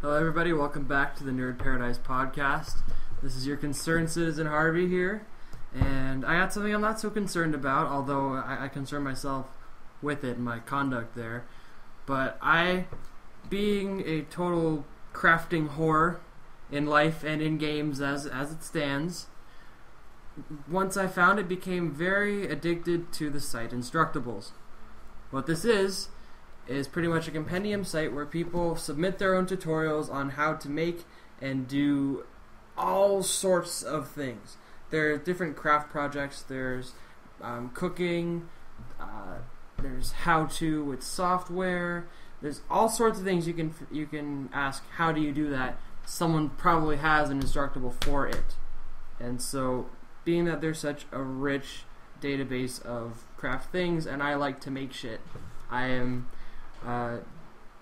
Hello everybody, welcome back to the Nerd Paradise Podcast. This is your concerned citizen Harvey here, and I got something I'm not so concerned about, although I concern myself with it and my conduct there. But I, being a total crafting whore in life and in games as it stands, once I found it, became very addicted to the site Instructables. What this is pretty much a compendium site where people submit their own tutorials on how to make and do all sorts of things. There are different craft projects, there's cooking, there's how-to with software, there's all sorts of things you can ask, how do you do that? Someone probably has an Instructable for it. And so, being that there's such a rich database of craft things, and I like to make shit, I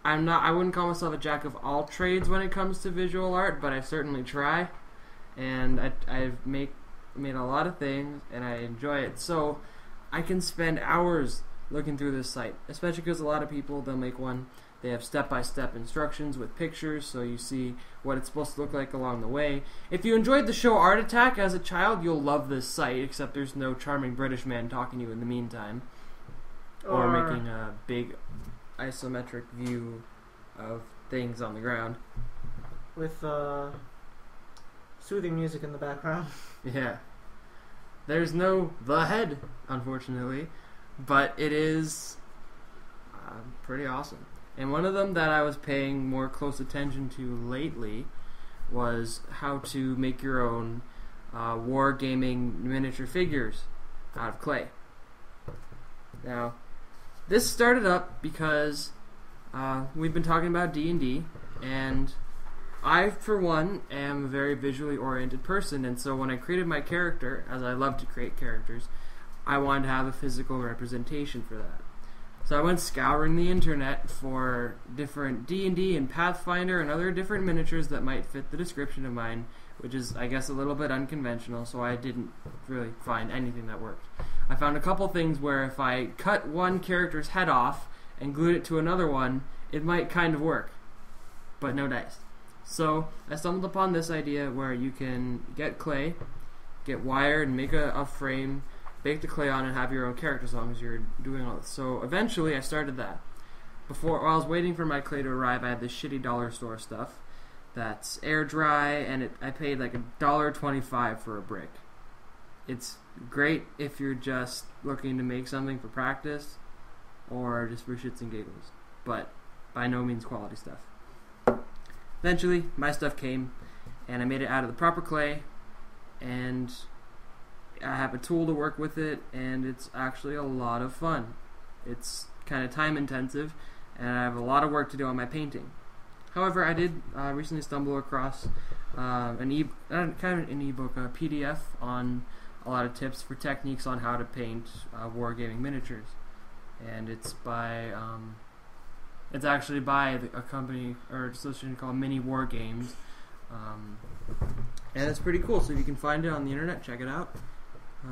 wouldn't call myself a jack of all trades when it comes to visual art, but I certainly try, and I've made a lot of things, and I enjoy it. So I can spend hours looking through this site, especially because a lot of people, they'll make one, they have step-by-step instructions with pictures, so you see what it's supposed to look like along the way. If you enjoyed the show Art Attack as a child, you'll love this site, except there's no charming British man talking to you in the meantime, or making a big isometric view of things on the ground with soothing music in the background. Yeah, there's no the head, unfortunately, but it is pretty awesome. And one of them that I was paying more close attention to lately was how to make your own wargaming miniature figures out of clay. Now, this started up because we've been talking about D&D, and I, for one, am a very visually oriented person, and so when I created my character, as I love to create characters, I wanted to have a physical representation for that. So I went scouring the internet for different D&D and Pathfinder and other different miniatures that might fit the description of mine, which is, I guess, a little bit unconventional, so I didn't really find anything that worked. I found a couple things where if I cut one character's head off and glued it to another one, it might kind of work, but no dice. So I stumbled upon this idea where you can get clay, get wire, and make a frame, bake the clay on, and have your own character as long as you're doing all this. So eventually I started that. While I was waiting for my clay to arrive, I had this shitty dollar store stuff that's air dry, and I paid like $1.25 for a brick. It's great if you're just looking to make something for practice or just for shits and giggles, but by no means quality stuff. Eventually, my stuff came, and I made it out of the proper clay, and I have a tool to work with it, and it's actually a lot of fun. It's kind of time intensive, and I have a lot of work to do on my painting. However, I did recently stumble across a PDF on a lot of tips for techniques on how to paint wargaming miniatures, and it's actually by a company or association called Mini War Games, and it's pretty cool. So if you can find it on the internet, check it out.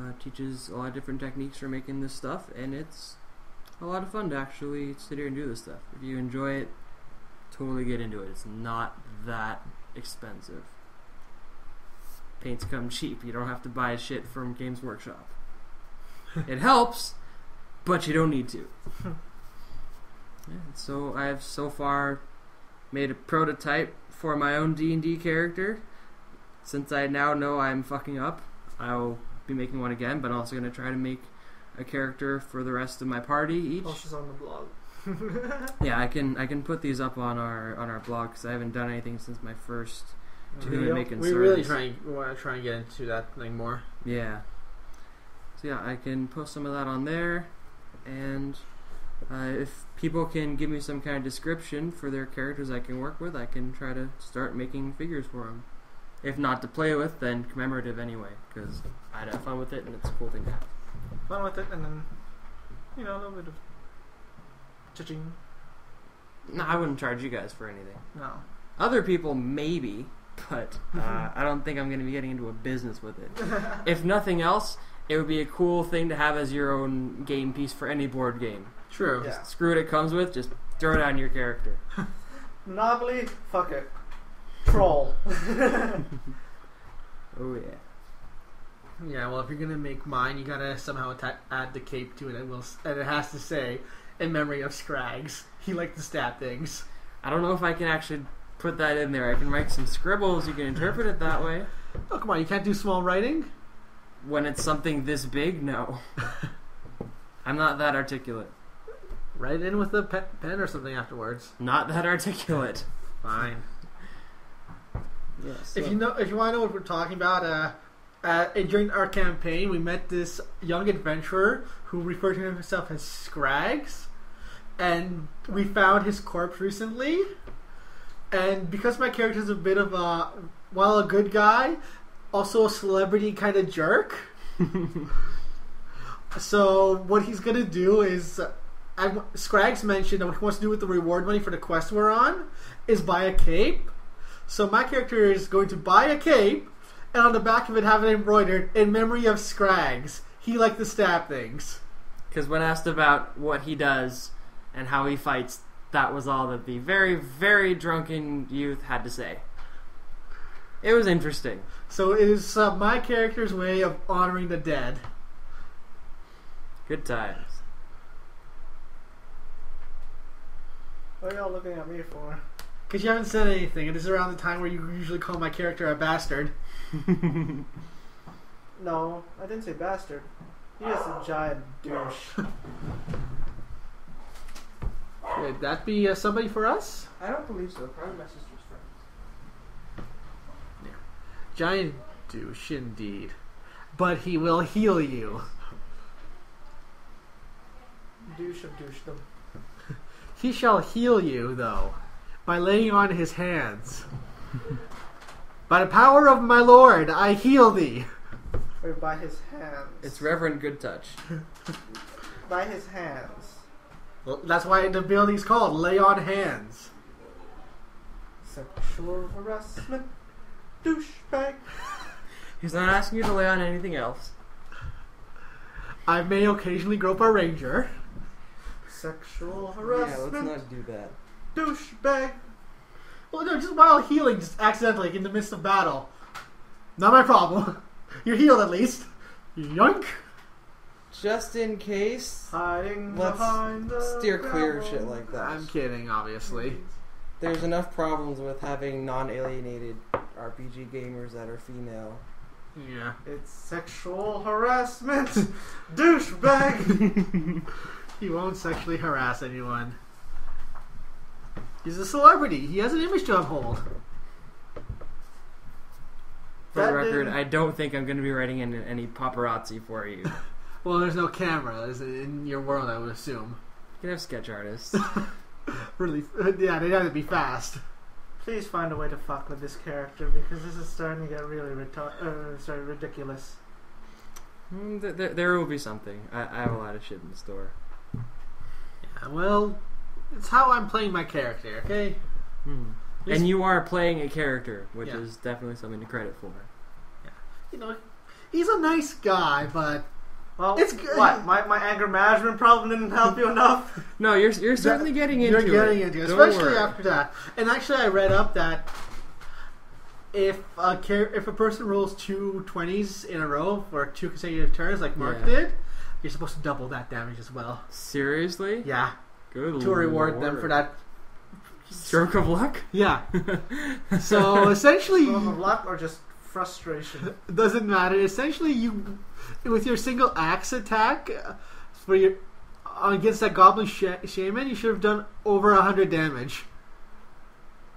It teaches a lot of different techniques for making this stuff, and it's a lot of fun to actually sit here and do this stuff. If you enjoy it, totally get into it. It's not that expensive. Paints come cheap. You don't have to buy shit from Games Workshop. It helps, but you don't need to. Yeah, so I have so far made a prototype for my own D&D character. Since I now know I'm fucking up, I'll be making one again, but I'm also going to try to make a character for the rest of my party each. Post this on the blog. Yeah, I can put these up on our blog because I haven't done anything since my first two making. We really want to try and get into that thing more. Yeah. So yeah, I can post some of that on there, and if people can give me some kind of description for their characters I can work with, I can try to start making figures for them. If not to play with, then commemorative anyway, because I'd have fun with it, and it's a cool thing to have. Fun with it, and then, a little bit of cha-ching. No, I wouldn't charge you guys for anything. No. Other people, maybe, but I don't think I'm going to be getting into a business with it. If nothing else, it would be a cool thing to have as your own game piece for any board game. True. Just screw what it comes with, just throw it on your character. Monopoly, fuck it. Troll. Oh yeah. Yeah, well, if you're gonna make mine, you gotta somehow add the cape to it, and it has to say, "In memory of Scrags." He liked to stab things. I don't know if I can actually put that in there. I can write some scribbles. You can interpret it that way. Oh, come on, you can't do small writing? When it's something this big, no. I'm not that articulate. Write it in with a pen or something afterwards. Not that articulate. Fine. Yes. If you want to know what we're talking about, during our campaign, we met this young adventurer who referred to himself as Scrags, and we found his corpse recently. And because my character is a bit of while a good guy, also a celebrity kind of jerk. So what he's gonna do is, Scrags mentioned that what he wants to do with the reward money for the quest we're on is buy a cape. So my character is going to buy a cape, and on the back of it have it embroidered, "In memory of Scrags. He liked to stab things." Because when asked about what he does and how he fights, that was all that the very, very drunken youth had to say. It was interesting. So it is my character's way of honoring the dead. Good times. What are y'all looking at me for? Because you haven't said anything, and this is around the time where you usually call my character a bastard. No, I didn't say bastard. He is a giant douche. Would that be somebody for us? I don't believe so. Probably my sister's friends. Yeah. Giant douche, indeed. But he will heal you. Douche of douchedom. He shall heal you, though, by laying on his hands. By the power of my Lord, I heal thee. Or by his hands. It's Reverend Good Touch. By his hands. Well, that's why the ability's called Lay on Hands. Sexual harassment. Douchebag. He's not asking you to lay on anything else. I may occasionally grope a ranger. Sexual harassment. Yeah, let's not do that. Douchebag. Well, no, just while healing, just accidentally in the midst of battle. Not my problem. You're healed at least. Yoink. Just in case, Hiding let's behind the steer clear of gravel. shit like that. I'm kidding, obviously. There's enough problems with having non-alienated RPG gamers that are female. Yeah. It's sexual harassment. Douchebag. He won't sexually harass anyone. He's a celebrity. He has an image to uphold. For That the record, didn't- I don't think I'm going to be writing in any paparazzi for you. Well, there's no cameras in your world, I would assume. You can have sketch artists. Really? Yeah, they'd have to be fast. Please find a way to fuck with this character because this is starting to get really ridiculous. There will be something. I have a lot of shit in the store. Yeah, well, it's how I'm playing my character, okay? And you are playing a character, which Yeah. is definitely something to credit for. Yeah. You know, he's a nice guy, but Well, it's good. What? My anger management problem didn't help you enough? No, you're certainly getting into it. You're getting into it, Don't especially worry. after that. And actually, I read up that if a person rolls 2 20s in a row for 2 consecutive turns, like Mark Yeah. did, you're supposed to double that damage as well. Seriously? Yeah, Good to reward them Lord. for that. Stroke of luck? Yeah. So essentially, Stroke of luck or just frustration? it doesn't matter. Essentially, you with your single axe attack for your against that goblin shaman, you should have done over 100 damage.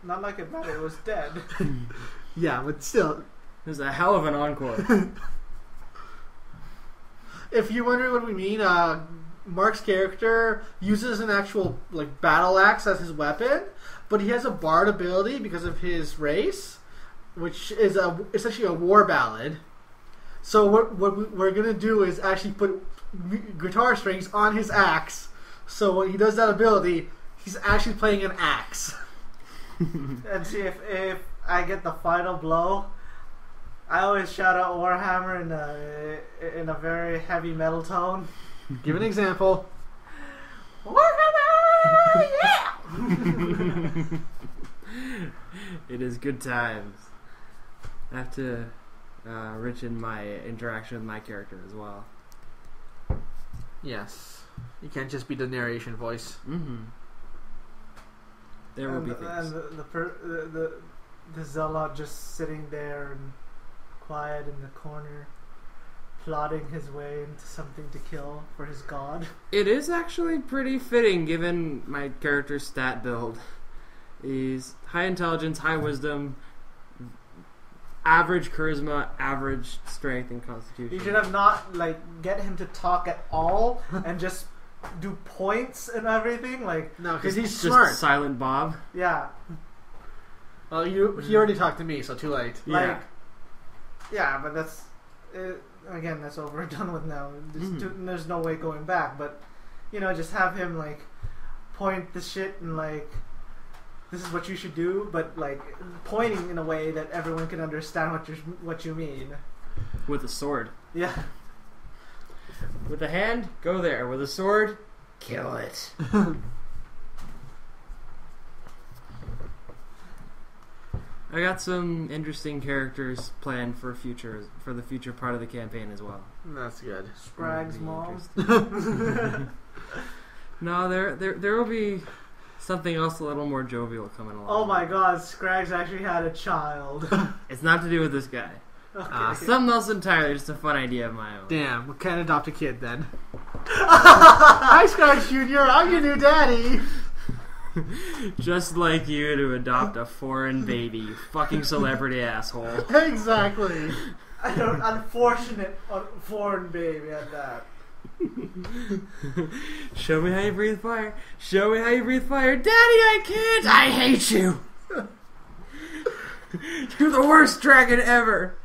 Not like it mattered. It was dead. Yeah, but still, This is a hell of an encore. if you're wondering what we mean, Mark's character uses an actual like battle axe as his weapon, but he has a bard ability because of his race, which is essentially a war ballad. So what we're gonna do is actually put guitar strings on his axe. So when he does that ability, he's actually playing an axe. And see if I get the final blow. I always shout out Warhammer in a very heavy metal tone. Give an example. Warhammer, yeah. It is good times. I have to richen my interaction with my character as well. Yes. You can't just be the narration voice. Mm-hmm. There will be things. And the zealot just sitting there and quiet in the corner, plotting his way into something to kill for his god. It is actually pretty fitting given my character's stat build. He's high intelligence, high wisdom, average charisma, average strength and constitution. You should have not get him to talk at all and just do points and everything. No, because he's just smart. Silent Bob. Yeah. Well, he already talked to me, so too late. Yeah, but that's again, that's over and done with now. There's no way going back. But just have him point the shit and this is what you should do, but pointing in a way that everyone can understand what you mean. With a sword. Yeah. With a hand, go there. With a sword, kill it. I got some interesting characters planned for the future part of the campaign as well. That's good. Scrag's mom. No, there will be something else a little more jovial coming along. Oh my god, Scrag's actually had a child. It's not to do with this guy. Okay. Something else entirely, just a fun idea of my own. Damn, we can't adopt a kid then. Hi, Scratch Jr., I'm your new daddy. Just like you to adopt a foreign baby, you fucking celebrity asshole. Exactly. An unfortunate foreign baby at that. Show me how you breathe fire. Show me how you breathe fire. Daddy, I can't. I hate you. You're the worst dragon ever.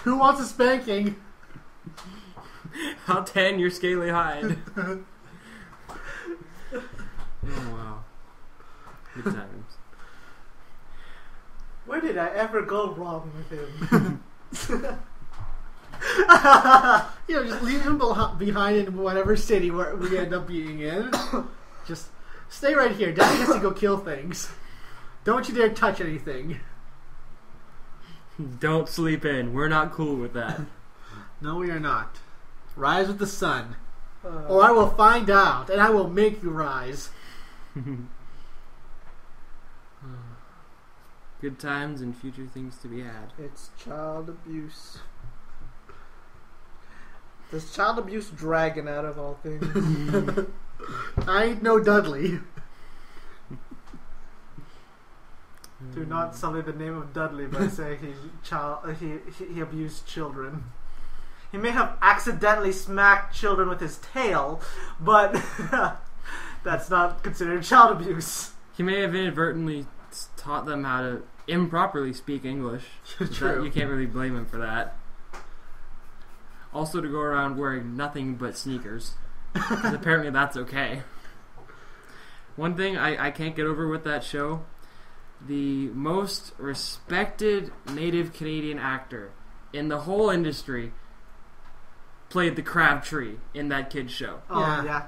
Who wants a spanking? I'll tan your scaly hide. Oh, wow. Good times. Where did I ever go wrong with him? Just leave him behind in whatever city we end up being in. Just stay right here. Daddy has to go kill things. Don't you dare touch anything. Don't sleep in. We're not cool with that. No, we are not. Rise with the sun. Or I will find out, and I will make you rise. Good times and future things to be had. It's child abuse. This child abuse dragon out of all things. I ain't no Dudley. Do not sully the name of Dudley by saying he abused children. He may have accidentally smacked children with his tail, but that's not considered child abuse. He may have inadvertently taught them how to improperly speak English. True. You can't really blame him for that. Also to go around wearing nothing but sneakers. Because apparently that's okay. One thing I can't get over with that show, the most respected native Canadian actor in the whole industry played the Crabtree in that kid's show. Oh, yeah.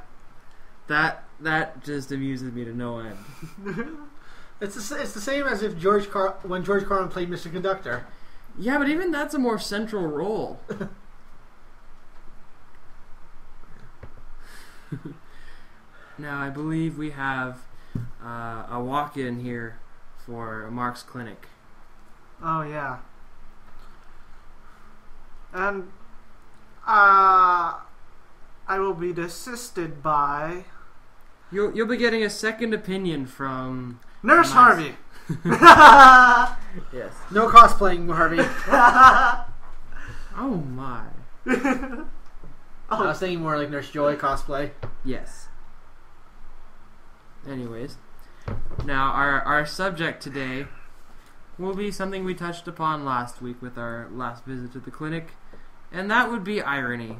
That just amuses me to no end. It's the same as if when George Carlin played Mr. Conductor. Yeah, but even that's a more central role. Now, I believe we have a walk-in here for Mark's clinic. Oh, yeah. And I will be assisted by You'll be getting a second opinion from Nurse Harvey. Yes. No cosplaying, Harvey. Oh my. I was thinking more like Nurse Joy cosplay. Yes. Anyways, now our subject today will be something we touched upon last week with our last visit to the clinic, and that would be irony.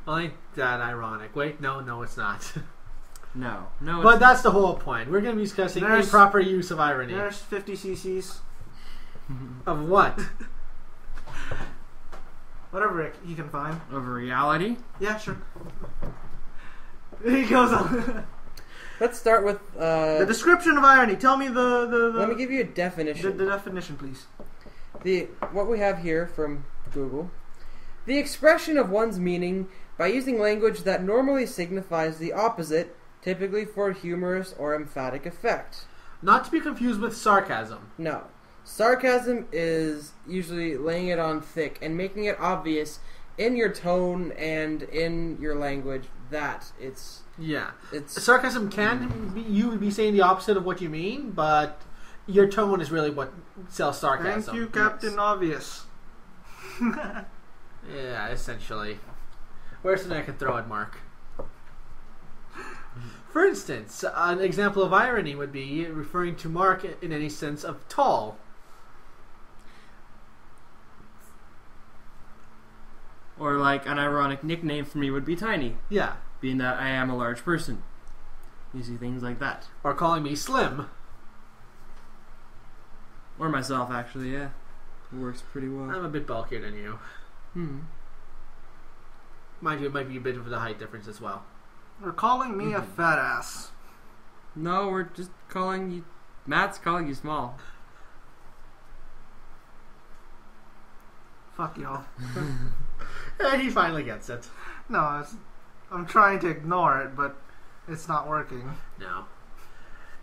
Well, ain't that ironic? Wait, no, it's not. No. But that's the whole point. We're going to be discussing improper use of irony. Nurse 50 cc's. Of what? Whatever he can find. Of reality? Yeah, sure. He goes on. Let's start with the description of irony. Tell me the let me give you a definition. The definition, please. What we have here from Google. The expression of one's meaning by using language that normally signifies the opposite, typically for humorous or emphatic effect. Not to be confused with sarcasm. No. Sarcasm is usually laying it on thick and making it obvious in your tone and in your language that it's... Yeah. Sarcasm can be, you would be saying the opposite of what you mean, but your tone is really what sells sarcasm. Thank you, Captain Obvious. Yeah, essentially. Where's something I could throw at Mark? For instance, an example of irony would be referring to Mark in any sense of tall. Or like an ironic nickname for me would be Tiny. Yeah. Being that I am a large person. You see things like that. Or calling me slim. Or myself, actually, yeah. It works pretty well. I'm a bit bulkier than you. Mind you, it might be a bit of the height difference as well. We're calling me a fat ass. No, we're just calling you... Matt's calling you small. Fuck y'all. And he finally gets it. No, I'm trying to ignore it, but it's not working. No.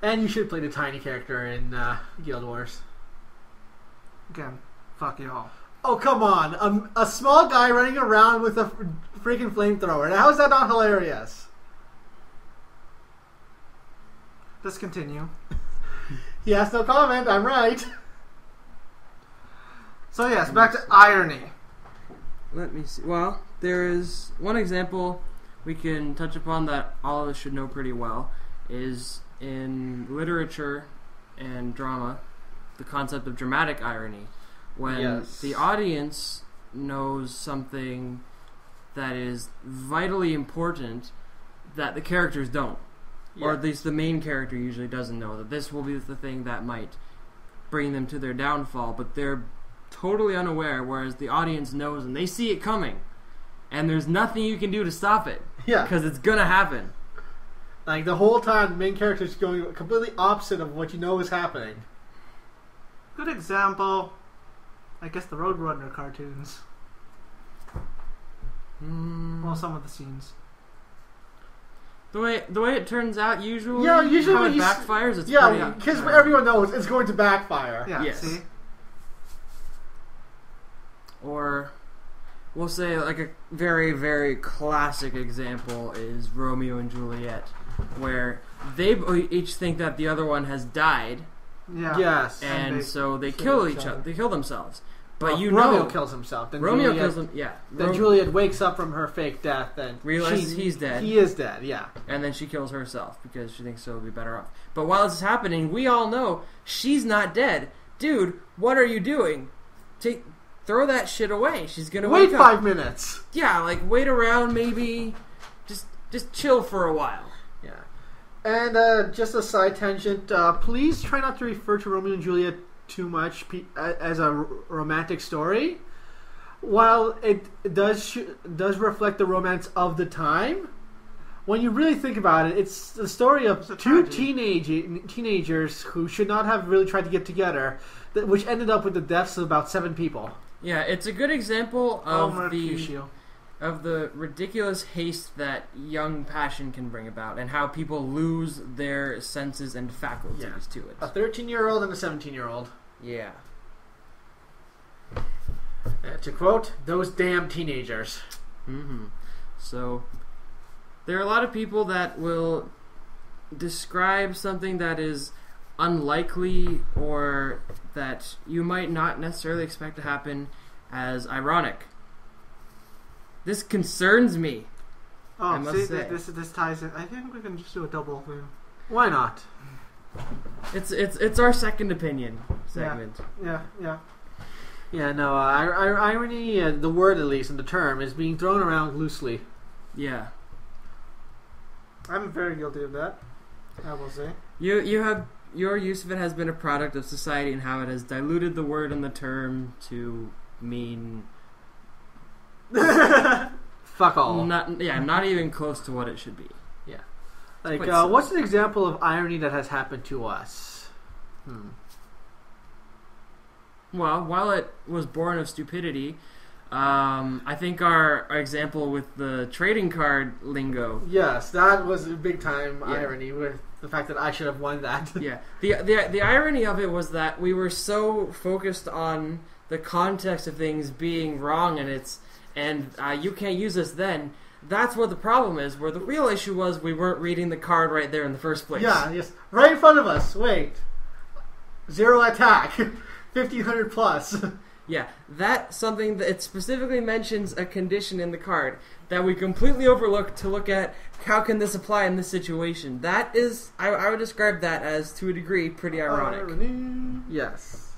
And you should play the tiny character in Guild Wars. Again, fuck y'all. Oh, come on. A small guy running around with a freaking flamethrower. How is that not hilarious? Let's continue. He has no comment. I'm right. So yes, back to irony. Let me see. Well, there is one example we can touch upon that all of us should know pretty well is in literature and drama, the concept of dramatic irony. When the audience knows something that is vitally important that the characters don't. Or at least the main character usually doesn't know that this will be the thing that might bring them to their downfall, but they're totally unaware, whereas the audience knows and they see it coming. And there's nothing you can do to stop it. Yeah. Because it's going to happen. Like, the whole time, the main character is going completely opposite of what you know is happening. Good example, I guess the Roadrunner cartoons. Well, some of the scenes. The way it turns out, usually how when it backfires, it's yeah, because everyone knows it's going to backfire. Yeah, yes. see? Or, we'll say, like a very, very classic example is Romeo and Juliet, where they each think that the other one has died. Yeah. Yes. And so they kill each other. They kill themselves. But well, Romeo kills himself. Then Romeo kills him. Yeah. Then Juliet wakes up from her fake death and realizes he's dead. He is dead. Yeah. And then she kills herself because she thinks she'll be better off. But while this is happening, we all know she's not dead. Dude, what are you doing? Throw that shit away. She's gonna wait wake up. 5 minutes. Yeah, like wait around. Maybe just chill for a while. Yeah. And just a side tangent. Please try not to refer to Romeo and Juliet too much as a romantic story. While it does reflect the romance of the time, when you really think about it, it's the story of two teenagers who should not have really tried to get together, which ended up with the deaths of about 7 people. Yeah, it's a good example of Mercutio. of the ridiculous haste that young passion can bring about, and how people lose their senses and faculties to it. A 13-year-old and a 17-year-old. Yeah. To quote, those damn teenagers. Mm-hmm. So, there are a lot of people that will describe something that is unlikely or that you might not necessarily expect to happen as ironic. This concerns me. Oh, I must say. This ties in. I think we can just do a double thing. Why not? It's our second opinion segment. Yeah. Yeah, no, irony, the word at least, and the term, is being thrown around loosely. Yeah. I'm very guilty of that, I will say. Your use of it has been a product of society and how it has diluted the word and the term to mean... Fuck all. Not even close to what it should be. Yeah. Like, quite silly. what's an example of irony that has happened to us? Well, while it was born of stupidity, I think our example with the trading card lingo. Yes, that was a big time irony with the fact that I should have won that. Yeah. The irony of it was that we were so focused on the context of things being wrong and you can't use this then. That's what the problem is, where the real issue was we weren't reading the card right there in the first place. Yeah, yes. Right in front of us. Wait. 0 attack. 1500 plus. Yeah, that's something that it specifically mentions a condition in the card that we completely overlooked to look at how can this apply in this situation. That is, I would describe that as, to a degree, pretty ironic. Yes.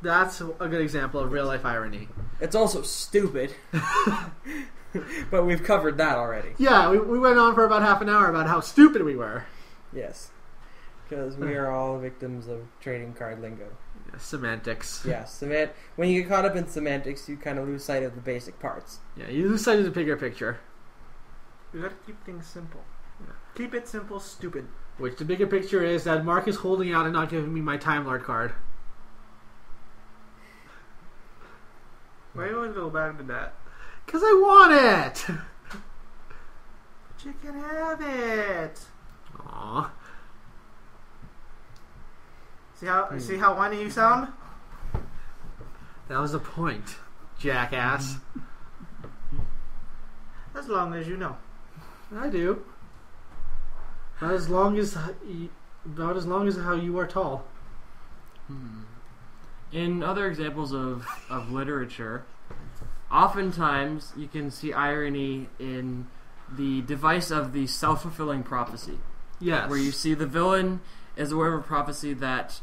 That's a good example of real life irony. It's also stupid. But we've covered that already. Yeah, we went on for about half an hour about how stupid we were. Yes. Because we are all victims of trading card lingo. Semantics. Yeah, when you get caught up in semantics, you kind of lose sight of the basic parts. Yeah, you lose sight of the bigger picture. You gotta keep things simple. Yeah. Keep it simple, stupid. Which the bigger picture is that Mark is holding out and not giving me my Time Lord card. Why do you want to go back to that? Because I want it! But you can have it! Aww. See how whiny you sound? That was the point, jackass. As long as you know. I do. Not as long as how you are tall. In other examples of literature, oftentimes you can see irony in the device of the self-fulfilling prophecy. Yes. Where you see the villain is aware of a prophecy that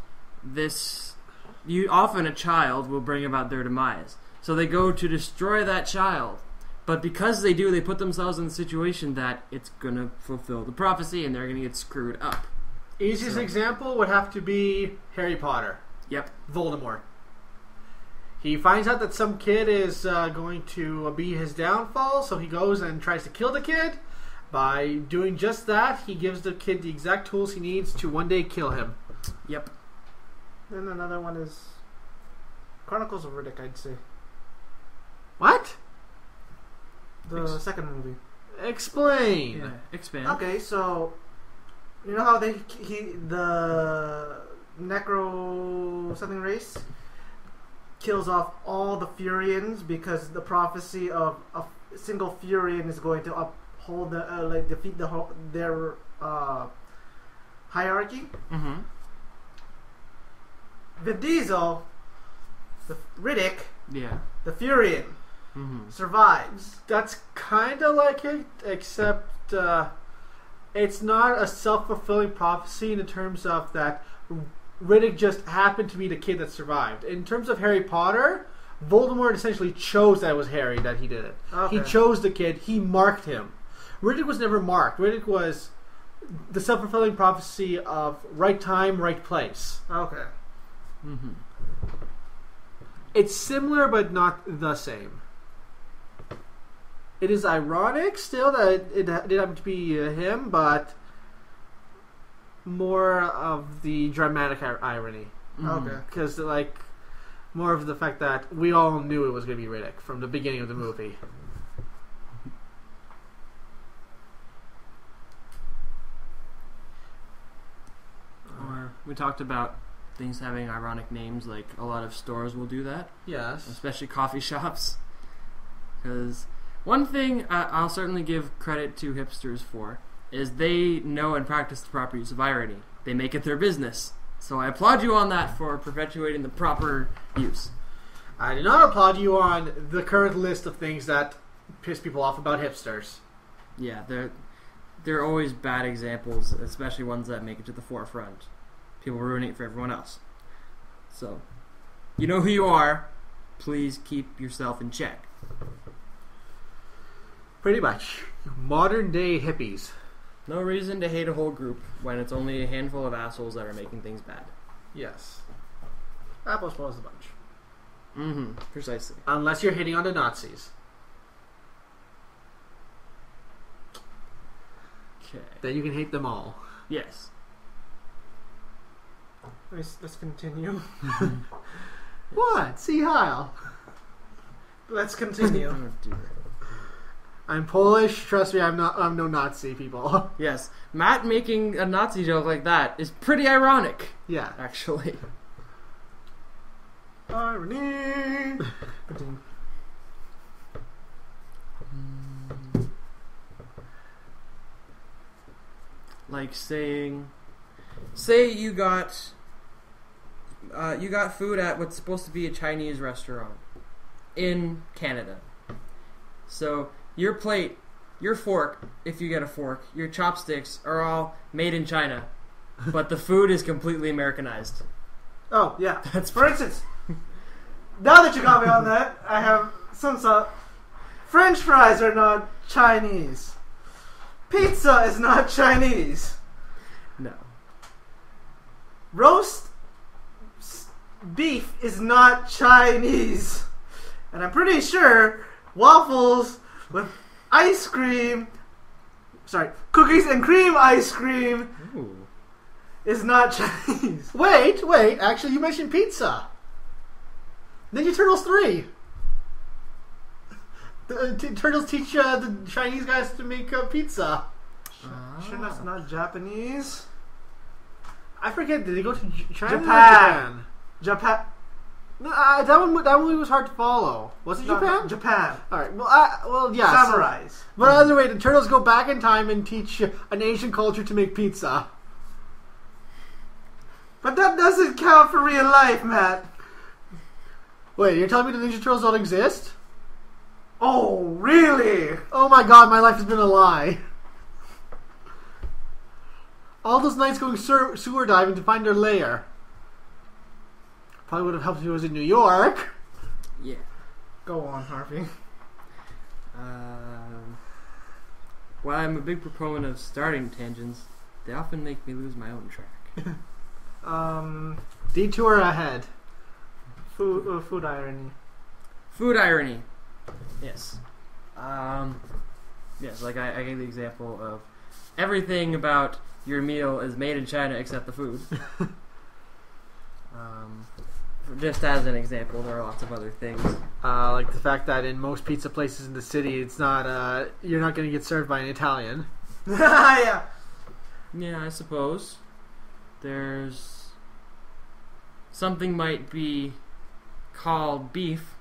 often a child will bring about their demise. So they go to destroy that child. But because they do, they put themselves in the situation that it's going to fulfill the prophecy and they're going to get screwed up. Easiest example would have to be Harry Potter. Yep. Voldemort. He finds out that some kid is going to be his downfall, so he goes and tries to kill the kid. By doing just that, he gives the kid the exact tools he needs to one day kill him. Yep. Then another one is Chronicles of Riddick, I'd say. What? The second movie. Explain. Yeah. Expand. Okay, so you know how the Necro something race kills off all the Furians because the prophecy of a single Furian is going to uphold defeat their hierarchy. Mm-hmm. Vin Diesel, the Riddick, the Furian, survives. That's kind of like it, except it's not a self-fulfilling prophecy in terms of that Riddick just happened to be the kid that survived. In terms of Harry Potter, Voldemort essentially chose that it was Harry that he did it. Okay. He chose the kid. He marked him. Riddick was never marked. Riddick was the self-fulfilling prophecy of right time, right place. Okay. Mm-hmm. It's similar, but not the same. It is ironic still that it did happen to be him, but more of the dramatic irony. Okay. Because, more of the fact that we all knew it was going to be Riddick from the beginning of the movie. Or we talked about things having ironic names, like a lot of stores will do that. Yes. Especially coffee shops. Because one thing I'll certainly give credit to hipsters for is they know and practice the proper use of irony. They make it their business. So I applaud you on that for perpetuating the proper use. I do not applaud you on the current list of things that piss people off about hipsters. Yeah, they're always bad examples, especially ones that make it to the forefront. People ruining it for everyone else. So, you know who you are. Please keep yourself in check. Pretty much. Modern day hippies. No reason to hate a whole group when it's only a handful of assholes that are making things bad. Yes. Apple spoils the bunch. Mm-hmm. Precisely. Unless you're hitting on the Nazis. Okay. Then you can hate them all. Yes. Let's continue. What? See Heil. Let's continue. Oh, dear. I'm Polish. Trust me, I'm no Nazi, people. Yes. Matt making a Nazi joke like that is pretty ironic, Yeah. actually. Irony. Continue. Like say you got food at what's supposed to be a Chinese restaurant in Canada. So your plate, your fork, if you get a fork, your chopsticks are all made in China, but the food is completely Americanized. Oh, yeah. That's For instance, now that you got me on that, I have some stuff. French fries are not Chinese. Pizza is not Chinese. No. Roast beef is not Chinese. And I'm pretty sure waffles with ice cream, cookies and cream ice cream Ooh. is not Chinese. Wait. Actually, you mentioned pizza. Ninja Turtles 3. The Turtles teach the Chinese guys to make pizza. Sure that's not Japanese? I forget. Did they go to China? Japan. Or Japan. No, that one was hard to follow. Was it Japan? Japan. All right. Well, yeah. Samurais. But either way, the Turtles go back in time and teach an Asian culture to make pizza. But that doesn't count for real life, Matt. Wait, you're telling me the Ninja Turtles don't exist? Oh, really? Oh my god, my life has been a lie. All those nights going sewer diving to find their lair. Probably would have helped if it was in New York. Yeah. Go on, Harvey. While I'm a big proponent of starting tangents, they often make me lose my own track. Detour ahead. Food irony. Food irony. Yes. Yes, like I gave the example of everything about your meal is made in China except the food. Just as an example, there are lots of other things. Like the fact that in most pizza places in the city, it's not you're not going to get served by an Italian. Yeah. Yeah, I suppose. There's something might be called beef,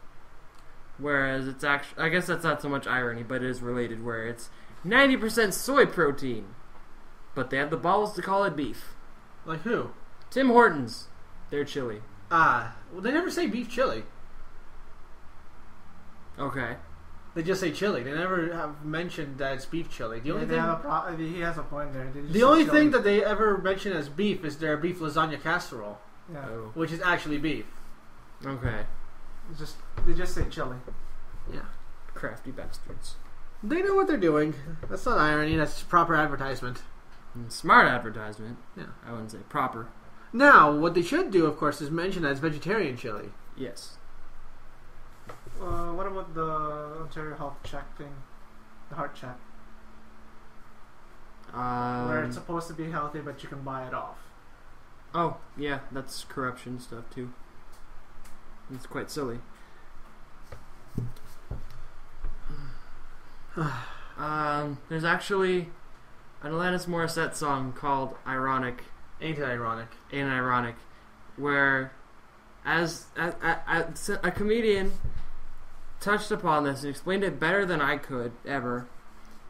whereas it's actually, I guess that's not so much irony, but it is related, where it's 90% soy protein, but they have the balls to call it beef. Like who? Tim Hortons. Their chili. Well, they never say beef chili. Okay. They just say chili. They never have mentioned that it's beef chili. The only thing, he has a point there. the only thing that they ever mention as beef is their beef lasagna casserole, Yeah. Oh. which is actually beef. Okay. They just say chili. Yeah. Crafty bastards. They know what they're doing. That's not irony. That's proper advertisement. Smart advertisement. Yeah. I wouldn't say proper. Now, what they should do, of course, is mention that it's vegetarian chili. Yes. What about the Ontario Health check thing? The heart check. Where it's supposed to be healthy, but you can buy it off. Oh, yeah, that's corruption stuff too. It's quite silly. There's actually an Alanis Morissette song called Ironic. Ain't it ironic? Ain't ironic. Where as a comedian touched upon this and explained it better than I could ever.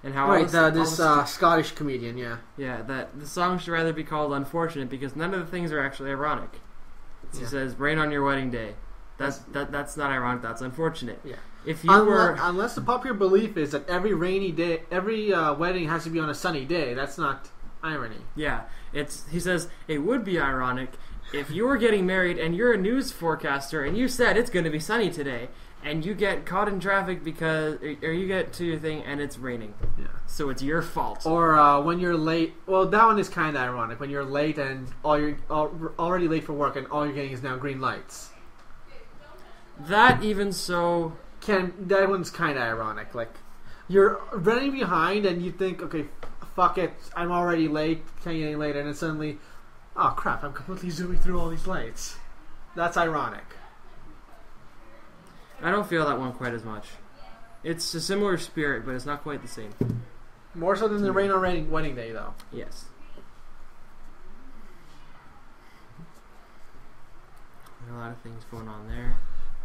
And how this Scottish comedian, yeah. Yeah, that the song should rather be called Unfortunate because none of the things are actually ironic. He says, rain on your wedding day. That's not ironic, that's unfortunate. Yeah. If you unless the popular belief is that every rainy day, every wedding has to be on a sunny day, that's not irony. Yeah. He says, it would be ironic if you were getting married and you're a news forecaster and you said it's going to be sunny today and you get caught in traffic or you get to your thing and it's raining. Yeah. So it's your fault. Or when you're late. Well, that one is kind of ironic. When you're late and you're already late for work and all you're getting is now green lights. That even so... That one's kind of ironic. Like, you're running behind and you think, okay, fuck it, I'm already late, can't get any later, and then suddenly, oh crap, I'm completely zooming through all these lights. That's ironic. I don't feel that one quite as much. It's a similar spirit, but it's not quite the same. More so than the Rain on Wedding Day, though. Yes. A lot of things going on there.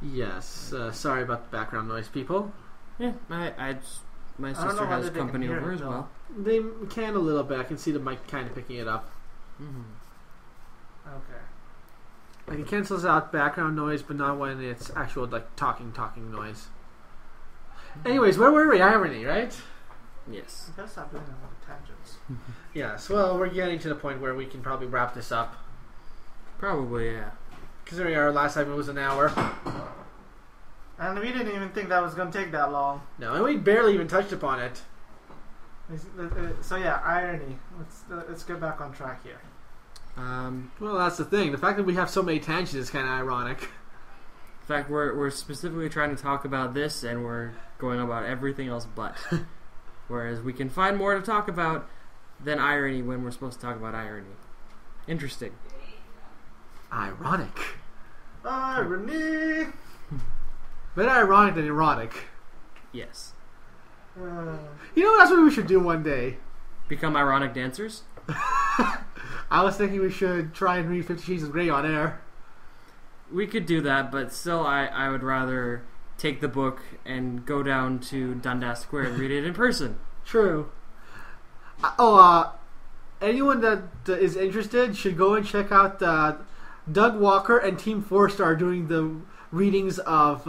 Yes. Sorry about the background noise, people. Yeah, my sister has company over as well. They can a little bit. I can see the mic kind of picking it up. Mm-hmm. Okay. Like it cancels out background noise, but not when it's actual like talking noise. Anyways, where were we? Irony, right? Yes. You gotta stop doing a lot of tangents. Yes. Well, we're getting to the point where we can probably wrap this up. Probably, yeah. Considering our last time it was an hour. And we didn't even think that was gonna take that long. No, and we barely even touched upon it. So yeah, irony. Let's get back on track here. Well, that's the thing. The fact that we have so many tangents is kind of ironic. In fact, we're specifically trying to talk about this, and we're going about everything else but. Whereas we can find more to talk about than irony when we're supposed to talk about irony. Interesting. Ironic. Irony. Better ironic than erotic. Yes. You know, that's what we should do one day. Become ironic dancers? I was thinking we should try and read 50 Shades of Grey on air. We could do that, but still I would rather take the book and go down to Dundas Square and read it in person. True. Anyone that is interested should go and check out Doug Walker and Team 4-Star doing the readings of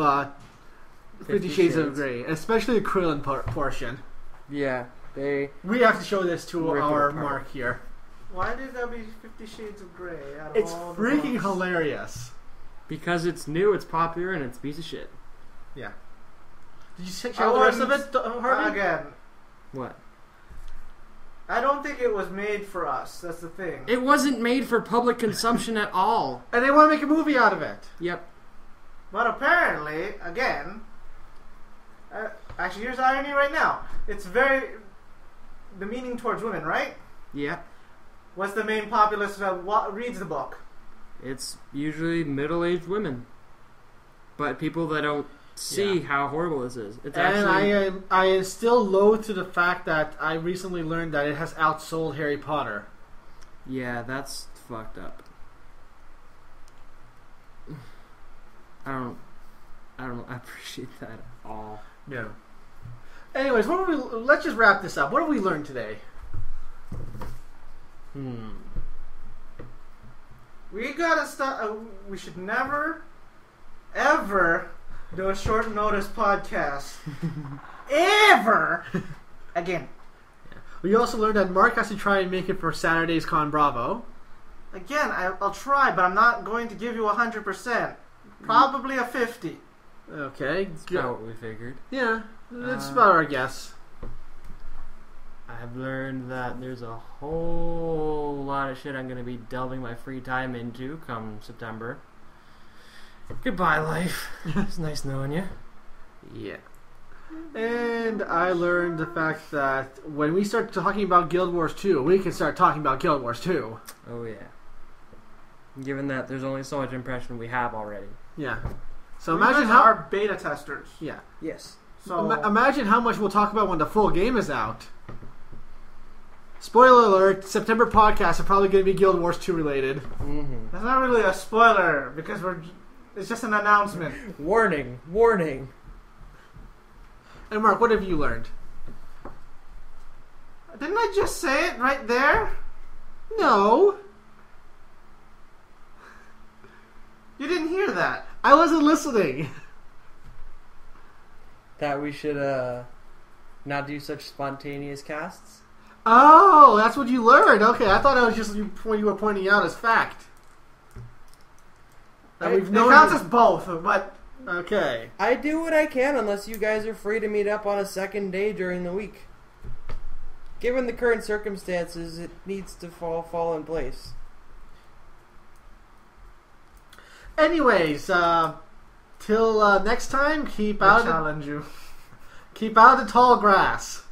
50 Shades of Grey, especially the Krillin portion. Yeah, we have to show this to our apart. Mark here. Why did that be 50 Shades of Grey? It's freaking hilarious. Because it's new, it's popular, and it's a piece of shit. Yeah. Did you check out the rest of it, Harvey? Again. What? I don't think it was made for us. That's the thing. It wasn't made for public consumption at all. And they want to make a movie out of it. Yep. But apparently, again, actually, here's irony right now. It's very the meaning towards women, right? Yep. What's the main populace that reads the book? It's usually middle-aged women, but people that don't see how horrible this is. It's and I am still loath to the fact that I recently learned that it has outsold Harry Potter. Yeah, that's fucked up. I don't appreciate that at all. No. Anyways, let's just wrap this up. What have we learned today? We gotta start. We should never, ever do a short notice podcast. Ever again. Yeah. We also learned that Mark has to try and make it for Saturday's Con Bravo. Again, I'll try, but I'm not going to give you 100%. Probably a 50. Okay. That's about what we figured. Yeah, that's about our guess. I've learned that there's a whole lot of shit I'm going to be delving my free time into come September. Goodbye, life. It's nice knowing you. Yeah. And I learned the fact that when we start talking about Guild Wars 2, we can start talking about Guild Wars 2. Oh, yeah. Given that there's only so much impression we have already. Yeah. So You imagine guys how... are beta testers. Yeah. Yes. So Imagine how much we'll talk about when the full game is out. Spoiler alert, September podcasts are probably going to be Guild Wars 2 related. Mm-hmm. that's not really a spoiler because it's just an announcement. Warning. Warning. And Mark, what have you learned? Didn't I just say it right there? No. You didn't hear that. I wasn't listening. That we should not do such spontaneous casts? Oh, that's what you learned. Okay, I thought it was just what you were pointing out as fact. It counts as both, but... Okay. I do what I can unless you guys are free to meet up on a second day during the week. Given the current circumstances, it needs to fall in place. Anyways, till next time, keep I out challenge you. of the tall grass.